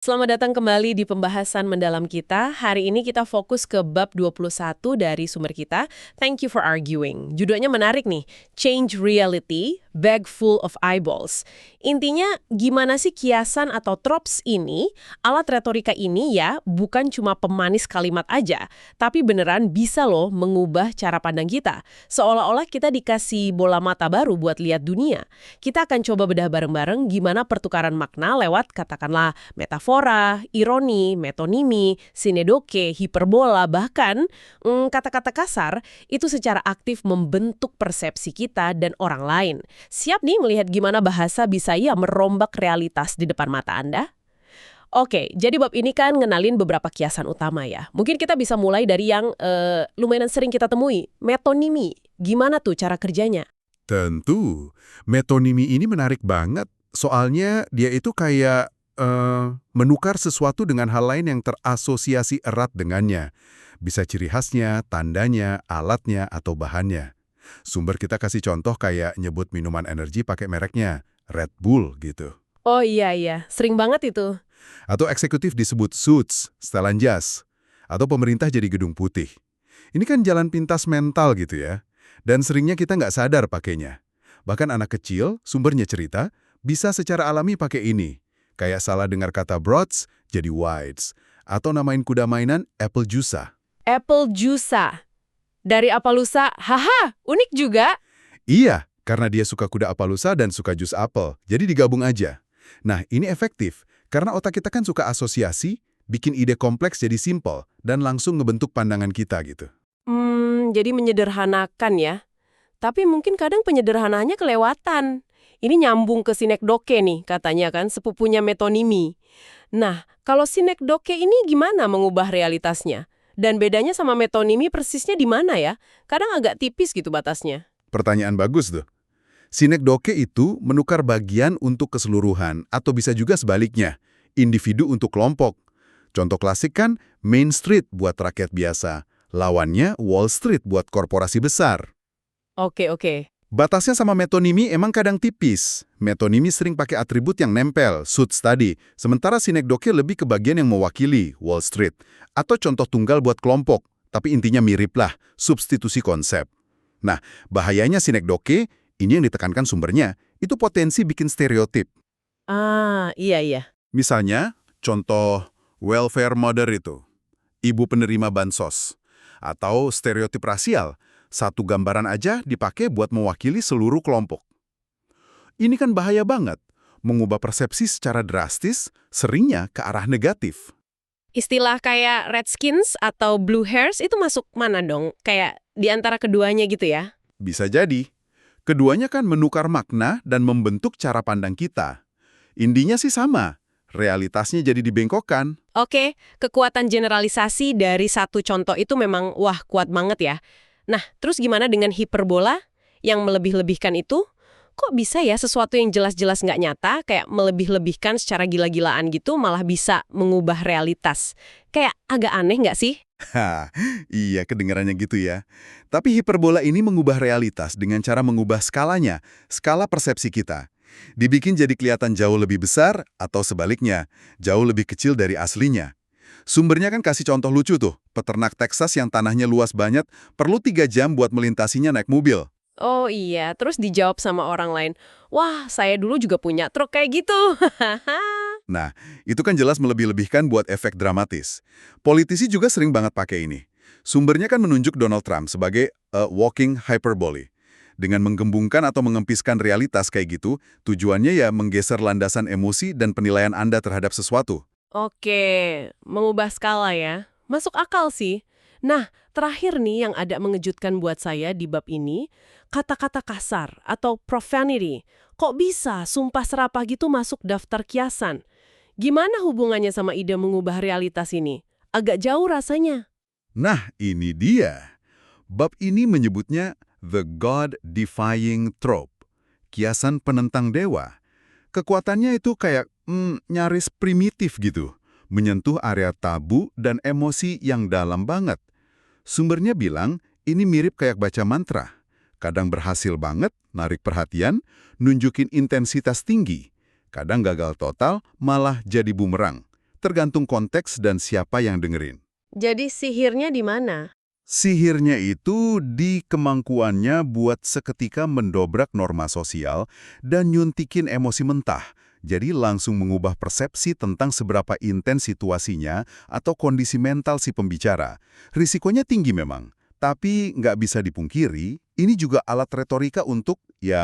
Selamat datang kembali di pembahasan mendalam kita. Hari ini kita fokus ke bab 21 dari sumber kita. Thank you for arguing. Judulnya menarik nih. Change reality, bag full of eyeballs. Intinya gimana sih kiasan atau tropes ini, alat retorika ini ya bukan cuma pemanis kalimat aja, tapi beneran bisa loh mengubah cara pandang kita. Seolah-olah kita dikasih bola mata baru buat lihat dunia. Kita akan coba bedah bareng-bareng gimana pertukaran makna lewat katakanlah metafora, ironi, metonimi, sinedoke, hiperbola, bahkan kata-kata kasar itu secara aktif membentuk persepsi kita dan orang lain. Siap nih melihat gimana bahasa bisa ya merombak realitas di depan mata Anda? Oke, jadi bab ini kan ngenalin beberapa kiasan utama ya. Mungkin kita bisa mulai dari yang lumayan sering kita temui, metonimi. Gimana tuh cara kerjanya? Tentu, metonimi ini menarik banget. Soalnya dia itu kayak menukar sesuatu dengan hal lain yang terasosiasi erat dengannya. Bisa ciri khasnya, tandanya, alatnya, atau bahannya. Sumber kita kasih contoh kayak nyebut minuman energi pakai mereknya, Red Bull gitu. Oh iya, sering banget itu. Atau eksekutif disebut Suits, setelan jas. Atau pemerintah jadi gedung putih. Ini kan jalan pintas mental gitu ya. Dan seringnya kita nggak sadar pakainya. Bahkan anak kecil, sumbernya cerita, bisa secara alami pakai ini. Kayak salah dengar kata broads, jadi wides. Atau namain kuda mainan Apple Juice. Apple Juice. Dari Appaloosa, haha, unik juga. Iya, karena dia suka kuda Appaloosa dan suka jus apel. Jadi digabung aja. Nah, ini efektif. Karena otak kita kan suka asosiasi, bikin ide kompleks jadi simpel, dan langsung ngebentuk pandangan kita gitu. Jadi menyederhanakan ya. Tapi mungkin kadang penyederhanaannya kelewatan. Ini nyambung ke sinekdoke nih, katanya kan, sepupunya metonimi. Nah, kalau sinekdoke ini gimana mengubah realitasnya? Dan bedanya sama metonimi persisnya di mana ya? Kadang agak tipis gitu batasnya. Pertanyaan bagus tuh. Sinekdoke itu menukar bagian untuk keseluruhan, atau bisa juga sebaliknya, individu untuk kelompok. Contoh klasik kan Main Street buat rakyat biasa, lawannya Wall Street buat korporasi besar. Oke. Batasnya sama metonimi emang kadang tipis. Metonimi sering pakai atribut yang nempel, suits tadi, sementara sinekdoke lebih ke bagian yang mewakili, Wall Street. Atau contoh tunggal buat kelompok, tapi intinya mirip lah, substitusi konsep. Nah, bahayanya sinekdoke, ini yang ditekankan sumbernya, itu potensi bikin stereotip. Iya. Misalnya, contoh welfare mother itu, ibu penerima bansos. Atau stereotip rasial, satu gambaran aja dipakai buat mewakili seluruh kelompok. Ini kan bahaya banget, mengubah persepsi secara drastis, seringnya ke arah negatif. Istilah kayak redskins atau blue hairs itu masuk mana dong? Kayak di antara keduanya gitu ya? Bisa jadi. Keduanya kan menukar makna dan membentuk cara pandang kita. Intinya sih sama, realitasnya jadi dibengkokkan. Oke, kekuatan generalisasi dari satu contoh itu memang wah kuat banget ya. Nah, terus gimana dengan hiperbola yang melebih-lebihkan itu? Kok bisa ya sesuatu yang jelas-jelas nggak nyata, kayak melebih-lebihkan secara gila-gilaan gitu, malah bisa mengubah realitas? Kayak agak aneh nggak sih? Iya, kedengarannya gitu ya. Tapi hiperbola ini mengubah realitas dengan cara mengubah skalanya, skala persepsi kita. Dibikin jadi kelihatan jauh lebih besar, atau sebaliknya, jauh lebih kecil dari aslinya. Sumbernya kan kasih contoh lucu tuh, peternak Texas yang tanahnya luas banget, perlu 3 jam buat melintasinya naik mobil. Oh iya, terus dijawab sama orang lain, wah saya dulu juga punya truk kayak gitu. Nah, itu kan jelas melebih-lebihkan buat efek dramatis. Politisi juga sering banget pakai ini. Sumbernya kan menunjuk Donald Trump sebagai a walking hyperbole. Dengan menggembungkan atau mengempiskan realitas kayak gitu, tujuannya ya menggeser landasan emosi dan penilaian Anda terhadap sesuatu. Oke, mengubah skala ya. Masuk akal sih. Nah, terakhir nih yang ada mengejutkan buat saya di bab ini, kata-kata kasar atau profanity. Kok bisa sumpah serapah gitu masuk daftar kiasan? Gimana hubungannya sama ide mengubah realitas ini? Agak jauh rasanya. Nah, ini dia. Bab ini menyebutnya the God-defying trope, kiasan penentang dewa. Kekuatannya itu kayak nyaris primitif gitu, menyentuh area tabu dan emosi yang dalam banget. Sumbernya bilang ini mirip kayak baca mantra. Kadang berhasil banget, narik perhatian, nunjukin intensitas tinggi. Kadang gagal total, malah jadi bumerang. tergantung konteks dan siapa yang dengerin. Jadi sihirnya di mana? Sihirnya itu di kemampuannya buat seketika mendobrak norma sosial dan nyuntikin emosi mentah. Jadi langsung mengubah persepsi tentang seberapa intens situasinya atau kondisi mental si pembicara. Risikonya tinggi memang, tapi nggak bisa dipungkiri, ini juga alat retorika untuk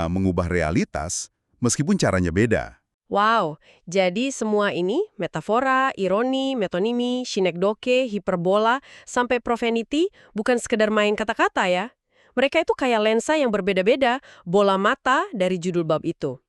mengubah realitas, meskipun caranya beda. Wow, jadi semua ini, metafora, ironi, metonimi, synekdoche, hiperbola, sampai profanity, bukan sekedar main kata-kata ya. Mereka itu kayak lensa yang berbeda-beda, bola mata dari judul bab itu.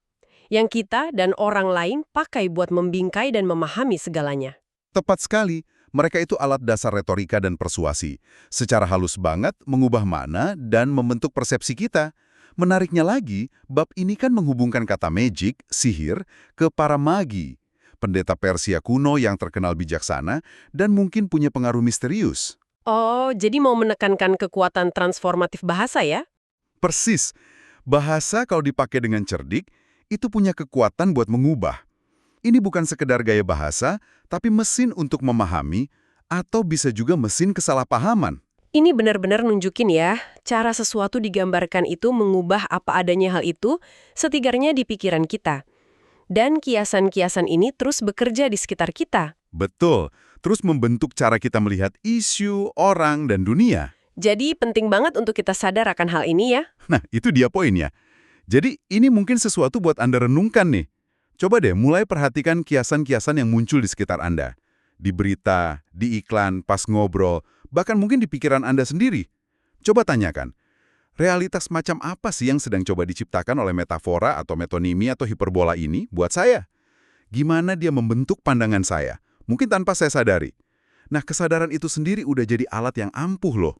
Yang kita dan orang lain pakai buat membingkai dan memahami segalanya. Tepat sekali, mereka itu alat dasar retorika dan persuasi. Secara halus banget mengubah makna dan membentuk persepsi kita. Menariknya lagi, bab ini kan menghubungkan kata magic, sihir, ke para magi, pendeta Persia kuno yang terkenal bijaksana dan mungkin punya pengaruh misterius. Oh, jadi mau menekankan kekuatan transformatif bahasa ya? Persis, bahasa kalau dipakai dengan cerdik, itu punya kekuatan buat mengubah. Ini bukan sekedar gaya bahasa, tapi mesin untuk memahami, atau bisa juga mesin kesalahpahaman. Ini benar-benar nunjukin ya, cara sesuatu digambarkan itu mengubah apa adanya hal itu, setigarnya di pikiran kita. Dan kiasan-kiasan ini terus bekerja di sekitar kita. Betul, terus membentuk cara kita melihat isu, orang, dan dunia. Jadi penting banget untuk kita sadar akan hal ini ya. Nah, itu dia poinnya. Jadi, ini mungkin sesuatu buat Anda renungkan nih. Coba deh mulai perhatikan kiasan-kiasan yang muncul di sekitar Anda. Di berita, di iklan, pas ngobrol, bahkan mungkin di pikiran Anda sendiri. Coba tanyakan, realitas macam apa sih yang sedang coba diciptakan oleh metafora atau metonimi atau hiperbola ini buat saya? Gimana dia membentuk pandangan saya? Mungkin tanpa saya sadari. Nah, kesadaran itu sendiri udah jadi alat yang ampuh loh.